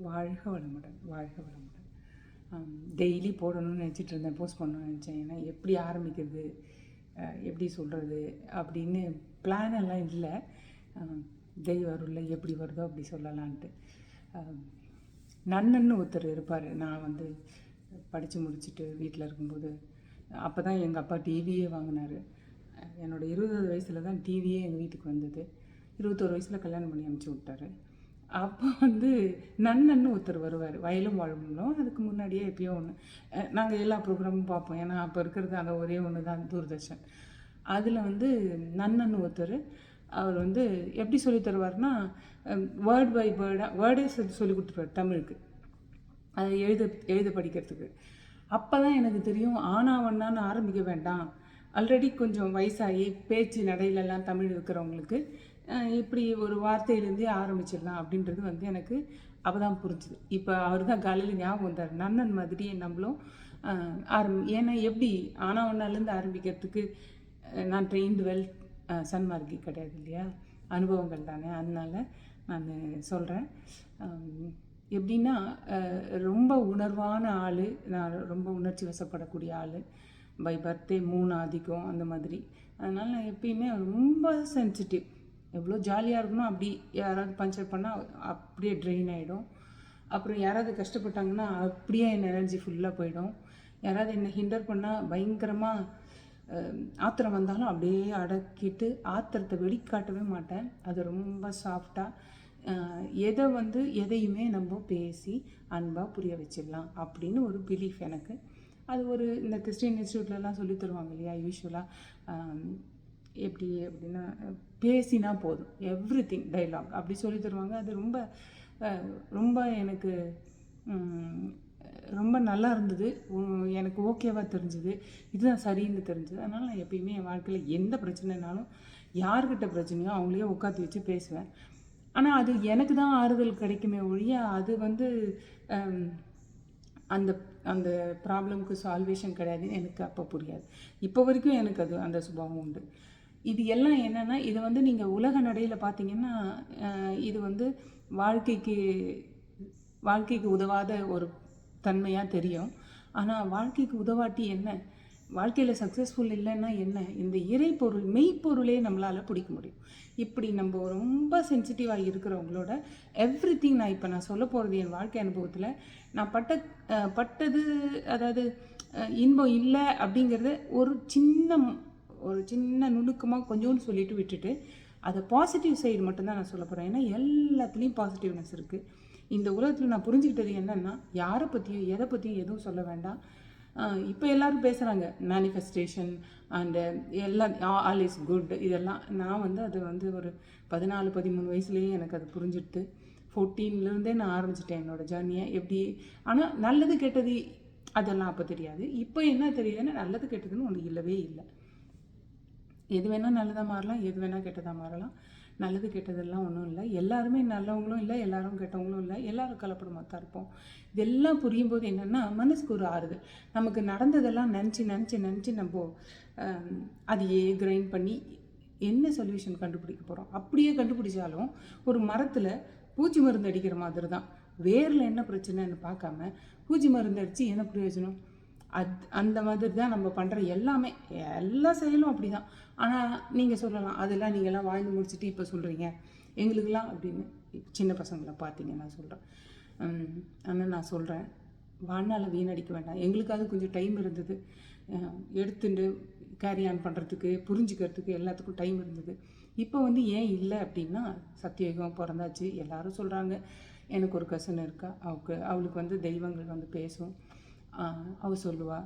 வாழ்க வளமுடன், வாழ்க வளமுடன். டெய்லி போடணும்னு நினச்சிட்டு இருந்தேன், போஸ்ட் பண்ணணும்னு நினச்சேன். ஏன்னா எப்படி ஆரம்பிக்கிறது, எப்படி சொல்கிறது அப்படின்னு பிளான் எல்லாம் இல்லை. தெய்வ அருளில் எப்படி வருதோ அப்படி சொல்லலான்ட்டு. நன்னன்னு ஒருத்தர் இருப்பார். நான் வந்து படித்து முடிச்சுட்டு வீட்டில் இருக்கும்போது, அப்போ தான் எங்கள் அப்பா டிவியே வாங்கினார். என்னோடய 20 வயசில் தான் டிவியே எங்கள் வீட்டுக்கு வந்தது. 21 வயசில் கல்யாணம் பண்ணி அனுப்பிச்சி விட்டார். அப்போ வந்து நன்னன்னு ஒருத்தர் வருவார், வயலும் வாழும்னோம். அதுக்கு முன்னாடியே எப்பயோ ஒன்று நாங்கள் எல்லா ப்ரோக்ராமும் பார்ப்போம். ஏன்னா அப்போ இருக்கிறது அந்த ஒரே ஒன்று தான், தூர்தர்ஷன். அதில் வந்து நன்னன்னு ஒருத்தர், அவர் வந்து எப்படி சொல்லி தருவார்னா, வேர்ட் பை வேர்டே சொல்லி கொடுத்துருவார் தமிழுக்கு, அதை எழுத படிக்கிறதுக்கு. அப்போ தான் எனக்கு தெரியும், ஆனாவண்ணான்னு ஆரம்பிக்க வேண்டாம், ஆல்ரெடி கொஞ்சம் வயசாகி பேச்சு நடையிலெல்லாம் தமிழ் இருக்கிறவங்களுக்கு இப்படி ஒரு வார்த்தையிலேருந்தே ஆரம்பிச்சிடலாம் அப்படின்றது வந்து எனக்கு அப்போ தான் புரிஞ்சுது. இப்போ அவர் தான் காலையில் ஞாபகம் வந்தார், நன்னன் மாதிரியே நம்மளும் ஏன்னா எப்படி ஆனாவண்ணாலேருந்து ஆரம்பிக்கிறதுக்கு நான் ட்ரெயின்டு வெல் சன்மார்க்கி கிடையாது இல்லையா, அனுபவங்கள் தானே. அதனால் நான் சொல்கிறேன். எப்படின்னா, ரொம்ப உணர்வான ஆள், நான் ரொம்ப உணர்ச்சி வசப்படக்கூடிய ஆள், பை பர்த்டே 3 ஆதிக்கம் அந்த மாதிரி. அதனால் நான் எப்பயுமே ரொம்ப சென்சிட்டிவ். எவ்வளோ ஜாலியாக இருக்கணும், அப்படி யாராவது பஞ்சர் பண்ணால் அப்படியே ட்ரெயின் ஆகிடும். அப்புறம் யாராவது கஷ்டப்பட்டாங்கன்னா அப்படியே என் எனர்ஜி ஃபுல்லாக போயிடும். யாராவது என்னை ஹிண்டர் பண்ணால் பயங்கரமாக ஆத்திரம் வந்தாலும் அப்படியே அடக்கிட்டு ஆத்திரத்தை வெளிக்காட்டவே மாட்டேன். அது ரொம்ப சாஃப்டாக எதையுமே நம்ம பேசி அன்பாக புரிய வச்சிடலாம் அப்படின்னு ஒரு பிலீஃப் எனக்கு. அது ஒரு இந்த கிறிஸ்டியன் இன்ஸ்டியூட்லலாம் சொல்லி தருவாங்க இல்லையா, யூஸ்வலாக எப்படி அப்படின்னா, பேசினா போதும், எவ்ரிதிங் டைலாக் அப்படி சொல்லி தருவாங்க. அது ரொம்ப ரொம்ப எனக்கு ரொம்ப நல்லா இருந்தது. எனக்கு ஓகேவாக தெரிஞ்சுது, இதுதான் சரின்னு தெரிஞ்சுது. அதனால் நான் எப்பயுமே என் வாழ்க்கையில் எந்த பிரச்சனைனாலும், யார்கிட்ட பிரச்சனையோ அவங்களையே உட்காந்து வச்சு பேசுவேன். ஆனால் அது எனக்கு தான் ஆறுதல் கிடைக்குமே ஒழிய, அது வந்து அந்த அந்த ப்ராப்ளம்க்கு சால்வேஷன் கிடையாதுன்னு எனக்கு அப்போ புரியாது. இப்போ வரைக்கும் எனக்கு அது அந்த சுபாவம் உண்டு. இது எல்லாம் என்னென்னா, இதை வந்து நீங்கள் உலக நடையில் பார்த்தீங்கன்னா, இது வந்து வாழ்க்கைக்கு உதவாத ஒரு தன்மையாக தெரியும். ஆனால் வாழ்க்கைக்கு உதவாட்டி என்ன, வாழ்க்கையில் சக்ஸஸ்ஃபுல் இல்லைன்னா என்ன, இந்த இறைப்பொருள் மெய்ப்பொருளே நம்மளால் பிடிக்க முடியும். இப்படி நம்ம ரொம்ப சென்சிட்டிவாக இருக்கிறவங்களோட எவ்ரிதிங் நான் சொல்ல போகிறது என் வாழ்க்கை அனுபவத்தில் நான் பட்டது, அதாவது இன்பம் இல்லை அப்படிங்கிறத ஒரு சின்ன நுணுக்கமாக கொஞ்சோன்னு சொல்லிட்டு விட்டுட்டு, அதை பாசிட்டிவ் சைடு மட்டும்தான் நான் சொல்ல போகிறேன். ஏன்னா எல்லாத்துலேயும் பாசிட்டிவ்னஸ் இருக்குது. இந்த உலகத்தில் நான் புரிஞ்சுக்கிட்டது என்னென்னா, யாரை பற்றியும் எதை பற்றியும் எதுவும் சொல்ல வேண்டாம். இப்போ எல்லோரும் பேசுகிறாங்க மேனிஃபெஸ்டேஷன் அண்டு எல்லாம் ஆல் இஸ் குட், இதெல்லாம் நான் வந்து அது வந்து ஒரு 14-13 வயசுலேயே எனக்கு அது புரிஞ்சுட்டு 14லேருந்தே நான் ஆரம்பிச்சிட்டேன் என்னோடய ஜேர்னியை. எப்படி ஆனால் நல்லது கெட்டது அதெல்லாம் அப்போ தெரியாது. இப்போ என்ன தெரியுதுன்னா, நல்லது கெட்டதுன்னு ஒன்று இல்லவே இல்லை. எது வேணால் நல்லதாக மாறலாம், எது வேணால் கெட்டதாக மாறலாம். நல்லது கெட்டதெல்லாம் ஒன்றும் இல்லை. எல்லாருமே நல்லவங்களும் இல்லை, எல்லாரும் கெட்டவங்களும் இல்லை, எல்லோரும் கலப்படமாக தான் இருப்போம். இதெல்லாம் புரியும் போது என்னென்னா, மனசுக்கு ஒரு ஆறுதல். நமக்கு நடந்ததெல்லாம் நினச்சி நம்ம அதையே கிரைண்ட் பண்ணி என்ன சொல்யூஷன் கண்டுபிடிக்க போகிறோம். அப்படியே கண்டுபிடிச்சாலும் ஒரு மரத்தில் பூச்சி மருந்து அடிக்கிற மாதிரி தான். வேரில் என்ன பிரச்சனைன்னு பார்க்காம பூச்சி மருந்து அடித்து என்ன பிரயோஜனம்? அந்த மாதிரி தான் நம்ம பண்ணுற எல்லா செயலும் அப்படி தான். ஆனால் நீங்கள் சொல்லலாம், அதெல்லாம் நீங்கள்லாம் வாழ்ந்து முடிச்சுட்டு இப்போ சொல்கிறீங்க எங்களுக்கெல்லாம் அப்படின்னு. சின்ன பசங்களை பார்த்தீங்க நான் சொல்கிறேன். ஆனால் நான் சொல்கிறேன், வாழ்நாளை வீணடிக்க வேண்டாம். எங்களுக்காவது கொஞ்சம் டைம் இருந்தது, எடுத்துட்டு கேரி ஆன் பண்ணுறதுக்கு, புரிஞ்சுக்கிறதுக்கு எல்லாத்துக்கும் டைம் இருந்தது. இப்போ வந்து ஏன் இல்லை அப்படின்னா, சத்தியயுகம் பிறந்தாச்சு. எல்லாரும் சொல்கிறாங்க. எனக்கு ஒரு கசின் இருக்கா, அவளுக்கு வந்து தெய்வங்கள் வந்து பேசும், அவள் சொல்லுவாள்.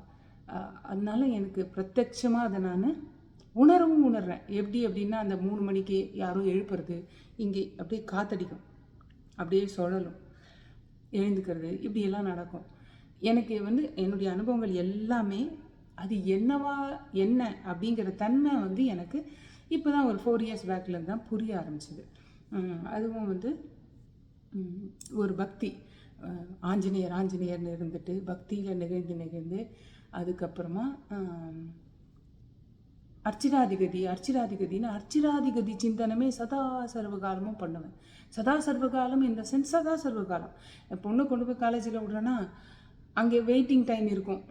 அதனால எனக்கு பிரத்யட்சமாக அதை நான் உணர்றேன். எப்படி அப்படின்னா, அந்த 3 மணிக்கு யாரோ எழுப்புறது, இங்கே அப்படியே காத்தடிக்கும், அப்படியே சுழலும், எழுந்துக்கிறது, இப்படியெல்லாம் நடக்கும். எனக்கு வந்து என்னுடைய அனுபவங்கள் எல்லாமே அது என்ன அப்படிங்கிற தன்மை வந்து எனக்கு இப்போ தான் ஒரு 4 இயர்ஸ் பேக்லேருந்து தான் புரிய ஆரம்பிச்சிது. அதுவும் வந்து ஒரு பக்தி, ஆஞ்சநேயர்னு இருந்துட்டு பக்தியில் நிகழ்ந்து அதுக்கப்புறமா அர்ச்சிராதிகதின்னு அர்ச்சிராதிகதி சிந்தனமே சதா சர்வகாலமும் பண்ணுவேன். சதா சர்வகாலம் இந்த சென்ஸ் சதா சர்வகாலம். என் பொண்ணு கொண்டு போய் காலேஜில் விட்றேன்னா அங்கே வெயிட்டிங் டைம் இருக்கும்.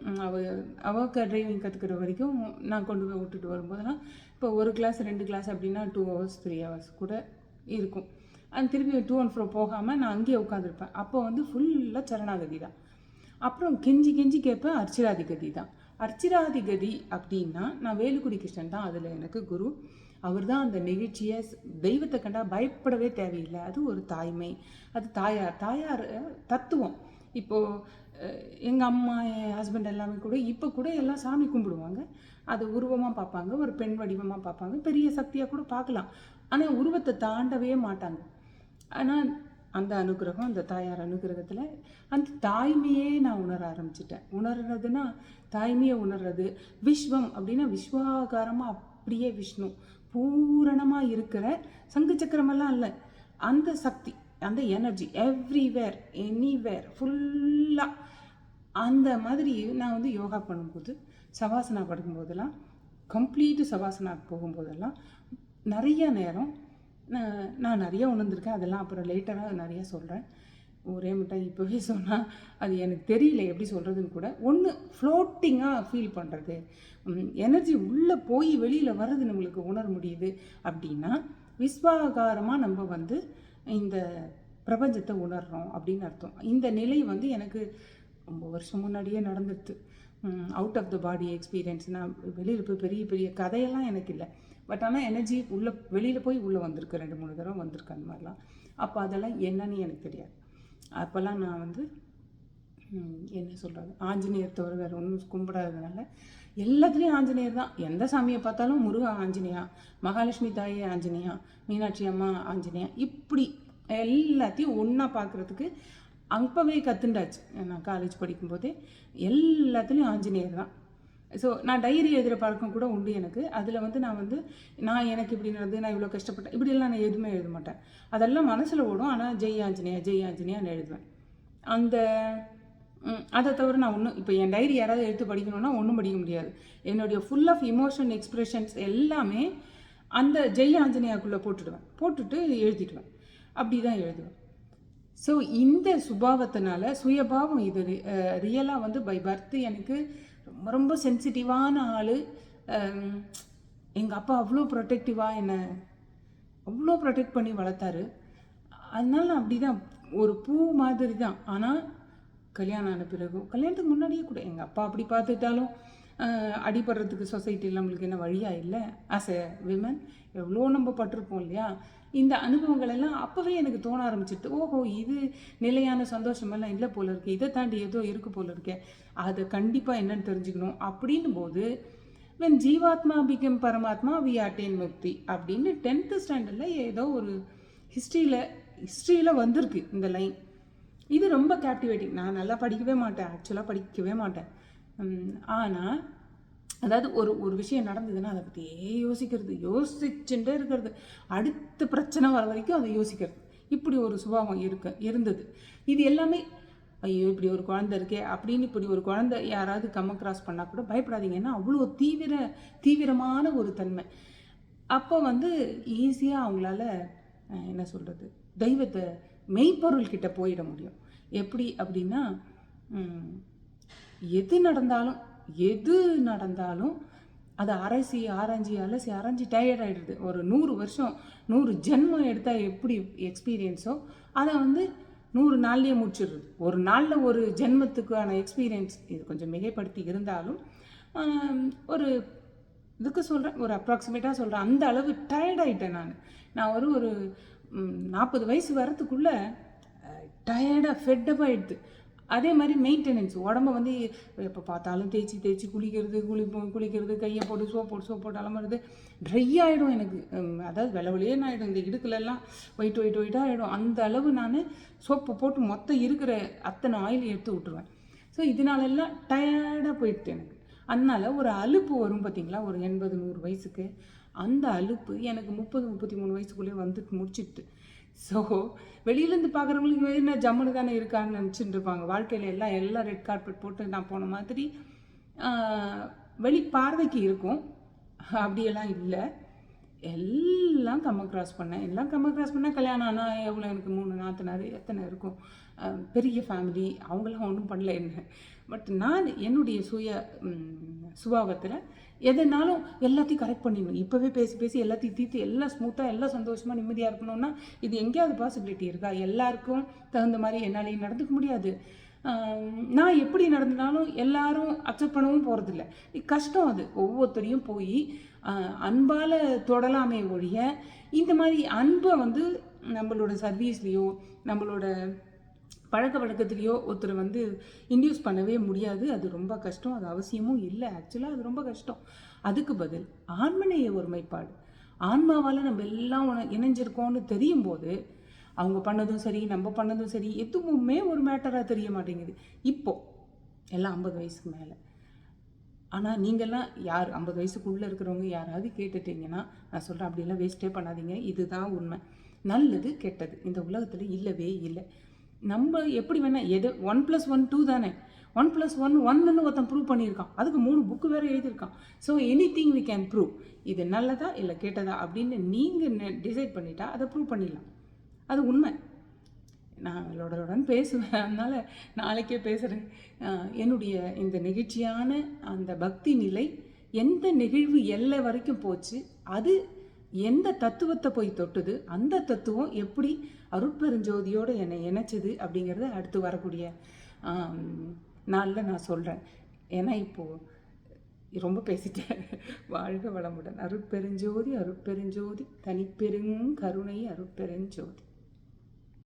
அவளுக்கு டிரைவிங் கற்றுக்கிற வரைக்கும் நான் கொண்டு போய் விட்டுட்டு வரும்போதெல்லாம் இப்போ ஒரு கிளாஸ் 2 கிளாஸ் அப்படின்னா 2 ஹவர்ஸ் 3 ஹவர்ஸ் கூட இருக்கும். அது திருப்பி டூ அண்ட் ஃப்ரோ போகாமல் நான் அங்கேயே உட்காந்துருப்பேன். அப்போ வந்து ஃபுல்லாக சரணாகதி தான். அப்புறம் கெஞ்சி கெஞ்சி கேட்பேன் அர்ச்சிராதிகதி தான். அர்ச்சிராதிகதி அப்படின்னா நான் வேலுக்குடி கிருஷ்ணன் தான் அதில் எனக்கு குரு. அவர் தான் அந்த நிகழ்ச்சியை தெய்வத்தை கண்டா பயப்படவே தேவையில்லை. அது ஒரு தாய்மை, அது தாயார் தத்துவம். இப்போது எங்கள் அம்மா என் ஹஸ்பண்ட் எல்லாமே கூட இப்போ கூட எல்லாம் சாமி கும்பிடுவாங்க. அது உருவமாக பார்ப்பாங்க, ஒரு பெண் வடிவமாக பார்ப்பாங்க, பெரிய சக்தியாக கூட பார்க்கலாம். ஆனால் உருவத்தை தாண்டவே மாட்டாங்க. ஆனால் அந்த அனுகிரகம், அந்த தாயார் அனுகிரகத்தில் அந்த தாய்மையே நான் உணர ஆரம்பிச்சிட்டேன். உணர்றதுன்னா தாய்மையை உணர்றது. விஸ்வம் அப்படின்னா விஸ்வாகாரமாக அப்படியே விஷ்ணு பூரணமாக இருக்கிற சங்கு சக்கரமெல்லாம் இல்லை, அந்த சக்தி, அந்த எனர்ஜி எவ்ரிவேர் எனிவேர் ஃபுல்லாக அந்த மாதிரி. நான் வந்து யோகா பண்ணும்போது சவாசனா படுக்கும்போதெல்லாம் கம்ப்ளீட்டு சவாசனா போகும்போதெல்லாம் நிறைய நேரம் நான் நிறைய உணர்ந்திருக்கேன். அதெல்லாம் அப்புறம் லேட்டராக நிறையா சொல்கிறேன். ஒரே மிட்டாய் இப்போவே சொன்னால் அது எனக்கு தெரியல எப்படி சொல்கிறதுன்னு கூட. ஒன்று ஃப்ளோட்டிங்காக ஃபீல் பண்ணுறது, எனர்ஜி உள்ளே போய் வெளியில் வர்றது நம்மளுக்கு உணர முடியுது அப்படின்னா விஸ்வாகாரமாக நம்ம வந்து இந்த பிரபஞ்சத்தை உணர்கிறோம் அப்படின்னு அர்த்தம். இந்த நிலை வந்து எனக்கு ரொம்ப வருஷம் முன்னாடியே நடந்துடுது. Out of the body experience. நான் வெளியில் போய் பெரிய பெரிய கதையெல்லாம் எனக்கு இல்லை. பட் ஆனால் எனர்ஜி உள்ளே வெளியில் போய் உள்ளே வந்திருக்கு, 2-3 தடவை வந்திருக்கு அந்த மாதிரிலாம். அப்போ அதெல்லாம் என்னன்னு எனக்கு தெரியாது. அப்போல்லாம் நான் வந்து என்ன சொல்கிறது, ஆஞ்சநேயர் தவிர வேறு ஒன்றும் கும்பிடாததுனால எல்லாத்துலேயும் ஆஞ்சநேயர் தான். எந்த சாமியை பார்த்தாலும் முருகா ஆஞ்சநேயா, மகாலட்சுமி தாயே ஆஞ்சநேயா, மீனாட்சி அம்மா ஆஞ்சநேயா, இப்படி எல்லாத்தையும் ஒன்றா பார்க்குறதுக்கு அப்போவே கற்றுண்டாச்சு. நான் காலேஜ் படிக்கும்போதே எல்லாத்துலேயும் ஆஞ்சநேயர் தான். ஸோ நான் டைரி எழுதுகிற பழக்கம் கூட உண்டு எனக்கு. அதில் வந்து நான் எனக்கு இப்படி நடந்து, நான் இவ்வளோ கஷ்டப்பட்டேன், இப்படியெல்லாம் நான் எதுவுமே எழுத மாட்டேன். அதெல்லாம் மனசில் ஓடும். ஆனால் ஜெய் ஆஞ்சநேயான்னு எழுதுவேன். அந்த அதை தவிர நான் ஒன்றும் இப்போ என் டைரி யாராவது எடுத்து படிக்கணுன்னா ஒன்றும் படிக்க முடியாது. என்னுடைய ஃபுல் ஆஃப் இமோஷன் எக்ஸ்ப்ரெஷன்ஸ் எல்லாமே அந்த ஜெய் ஆஞ்சநேயாக்குள்ளே போட்டுட்டு எழுதிடுவேன். அப்படி தான் எழுதுவேன். ஸோ இந்த சுபாவத்தினால சுயபாவம் இது ரியலாக வந்து பை பர்த் எனக்கு ரொம்ப ரொம்ப சென்சிட்டிவான ஆள். எங்கள் அப்பா அவ்வளோ ப்ரொடெக்டிவாக என்னை அவ்வளோ ப்ரொடெக்ட் பண்ணி வளர்த்தாரு. அதனால நான் அப்படி தான் ஒரு பூ மாதிரி தான். ஆனால் கல்யாணம் ஆன பிறகும், கல்யாணத்துக்கு முன்னாடியே கூட எங்கள் அப்பா அப்படி பார்த்துட்டாலும் அடிபடுறதுக்கு சொசைட்டியில் நம்மளுக்கு என்ன வழியாக இல்லை. ஆஸ் எ விமன் எவ்வளோ நம்ம பட்டிருப்போம் இல்லையா. இந்த அனுபவங்கள் எல்லாம் அப்போவே எனக்கு தோண ஆரம்பிச்சிட்டு, ஓஹோ இது நிலையான சந்தோஷமெல்லாம் இல்லை போல இருக்கு, இதை தாண்டி ஏதோ இருக்கு போல இருக்கே, அதை கண்டிப்பாக என்னன்னு தெரிஞ்சுக்கணும். அப்படின்னும் போது when ஜீவாத்மா பிகம் பரமாத்மா வி அட்டைன் முக்தி அப்படின்னு 10th ஸ்டாண்டர்டில் ஏதோ ஒரு ஹிஸ்ட்ரியில் வந்திருக்கு இந்த லைன். இது ரொம்ப கேப்டிவேட்டிங். நான் நல்லா படிக்கவே மாட்டேன், ஆக்சுவலாக படிக்கவே மாட்டேன். ஆனால் அதாவது ஒரு விஷயம் நடந்ததுன்னா அதை பற்றியே யோசிச்சுட்டே இருக்கிறது, அடுத்த பிரச்சனை வர வரைக்கும் அதை யோசிக்கிறது. இப்படி ஒரு சுபாவம் இருந்தது. இது எல்லாமே ஐயோ இப்படி ஒரு குழந்தை இருக்கே அப்படின்னு இப்படி ஒரு குழந்தை யாராவது கிராஸ் பண்ணால் கூட பயப்படாதீங்கன்னா அவ்வளோ தீவிரமான ஒரு தன்மை. அப்போ வந்து ஈஸியாக அவங்களால என்ன சொல்கிறது, தெய்வத்தை மெய்ப்பொருள்கிட்ட போயிட முடியும். எப்படி அப்படின்னா எது நடந்தாலும் அதை அரைஞ்சி டயர்ட் ஆகிடுது. ஒரு 100 வருஷம் 100 ஜென்மம் எடுத்தால் எப்படி எக்ஸ்பீரியன்ஸோ அதை வந்து 100 நாள்லேயே முடிச்சிடுறது. ஒரு நாளில் ஒரு ஜென்மத்துக்கான எக்ஸ்பீரியன்ஸ். இது கொஞ்சம் மிகைப்படுத்தி இருந்தாலும் ஒரு இதுக்கு சொல்கிறேன், ஒரு அப்ராக்சிமேட்டாக சொல்கிறேன். அந்த அளவு டயர்டாயிட்டேன் நான் ஒரு 40 வயசு வரத்துக்குள்ளே டயர்டாக ஃபெட்டப் ஆகிடுது. அதே மாதிரி மெயின்டெனன்ஸ், உடம்ப வந்து எப்போ பார்த்தாலும் தேய்ச்சி குளிக்கிறது, கையை போட்டு சோப் போட்டு அலம்புறது, ட்ரை ஆகிடும் எனக்கு. அதாவது வெள்ளவெளியேன்னு ஆகிடும், இந்த இடுக்குலெல்லாம் ஒயிட்டாக ஆகிடும். அந்த அளவு நான் சோப்பு போட்டு மொத்தம் இருக்கிற அத்தனை ஆயில் எடுத்து விட்டுருவேன். ஸோ இதனாலெல்லாம் டயர்டாக போயிடுது எனக்கு. அதனால ஒரு அலுப்பு வரும் பார்த்தீங்களா, ஒரு 80-100 வயசுக்கு. அந்த அலுப்பு எனக்கு 30-33 வயசுக்குள்ளே வந்துட்டு முடிச்சிட்டு. ஸோ வெளியிலேருந்து பார்க்குறவங்களுக்கு என்ன ஜம்முன்னு தானே இருக்கான்னு நினச்சிட்டு இருப்பாங்க. வாழ்க்கையில் எல்லாம் ரெட் கார்பெட் போட்டு நான் போன மாதிரி வெளி பார்வைக்கு இருக்கும். அப்படியெல்லாம் இல்லை. எல்லாம் கிராஸ் பண்ணேன். கல்யாணம் ஆனால் எவ்வளோ, எனக்கு 3 நாத்தனார் எத்தனை இருக்கும், பெரிய ஃபேமிலி. அவங்களாம் ஒன்றும் பண்ணல என்ன. பட் நான் என்னுடைய சுபாவத்தில் எதுனாலும் எல்லாத்தையும் கரெக்ட் பண்ணிடணும். இப்போவே பேசி பேசி எல்லாத்தையும் தீர்த்து எல்லாம் ஸ்மூத்தாக எல்லாம் சந்தோஷமாக நிம்மதியாக இருக்கணும்னா இது எங்கேயாவது பாசிபிலிட்டி இருக்கா? எல்லாருக்கும் தகுந்த மாதிரி என்னாலையும் நடந்துக்க முடியாது. நான் எப்படி நடந்தாலும் எல்லாரும் அக்செப்ட் பண்ணவும் போகிறதில்ல. கஷ்டம் அது. ஒவ்வொருத்தரையும் போய் அன்பால் தொடலாமே ஒழிய இந்த மாதிரி அன்பை வந்து நம்மளோட சர்வீஸ்லேயோ நம்மளோட பழக்க வழக்கத்துலேயோ ஒருத்தர் இன்டியூஸ் பண்ணவே முடியாது. அது ரொம்ப கஷ்டம். அது அவசியமும் இல்லை. ஆக்சுவலாக அது ரொம்ப கஷ்டம். அதுக்கு பதில் ஆன்மநேய ஒருமைப்பாடு. ஆன்மாவால் நம்ம எல்லாம் இணைஞ்சிருக்கோம்னு தெரியும் போது அவங்க பண்ணதும் சரி நம்ம பண்ணதும் சரி எதுவுமே ஒரு மேட்டராக தெரிய மாட்டேங்குது. இப்போது எல்லாம் 50 வயசுக்கு மேலே. ஆனால் நீங்கள்லாம் யார் 50 வயசுக்குள்ளே இருக்கிறவங்க யாராவது கேட்டுட்டிங்கன்னா நான் சொல்கிறேன், அப்படியெல்லாம் வேஸ்ட்டே பண்ணாதீங்க. இதுதான் உண்மை. நல்லது கெட்டது இந்த உலகத்தில் இல்லவே இல்லை. நம்ம எப்படி வேணால் எது 1+1 2 தானே. 1+1 1ன்னு ஒருத்தன் ப்ரூவ் பண்ணியிருக்கான். அதுக்கு 3 புக்கு வேறு எழுதியிருக்கான். So anything we can prove. இது நல்லதா இல்லை கெட்டதா அப்படின்னு நீங்கள் டிசைட் பண்ணிட்டா அதை ப்ரூவ் பண்ணிடலாம். அது உண்மை. நான் அவளோட பேசுவேன், அதனால் நாளைக்கே பேசுகிறேன். என்னுடைய இந்த நெகிழ்ச்சியான அந்த பக்தி நிலை எந்த நெகிழ்வு எல்லை வரைக்கும் போச்சு, அது எந்த தத்துவத்தை போய் தொட்டுது, அந்த தத்துவம் எப்படி அருட்பெருஞ்சோதியோடு என்னை இணைச்சது அப்படிங்கிறத அடுத்து வரக்கூடிய நாளில் நான் சொல்கிறேன். ஏன்னா இப்போது ரொம்ப பேசிட்டேன். வாழ்க வளமுடன். அருட்பெருஞ்சோதி அருட்பெருஞ்சோதி தனிப்பெருங்கருணை அருட்பெருஞ்சோதி.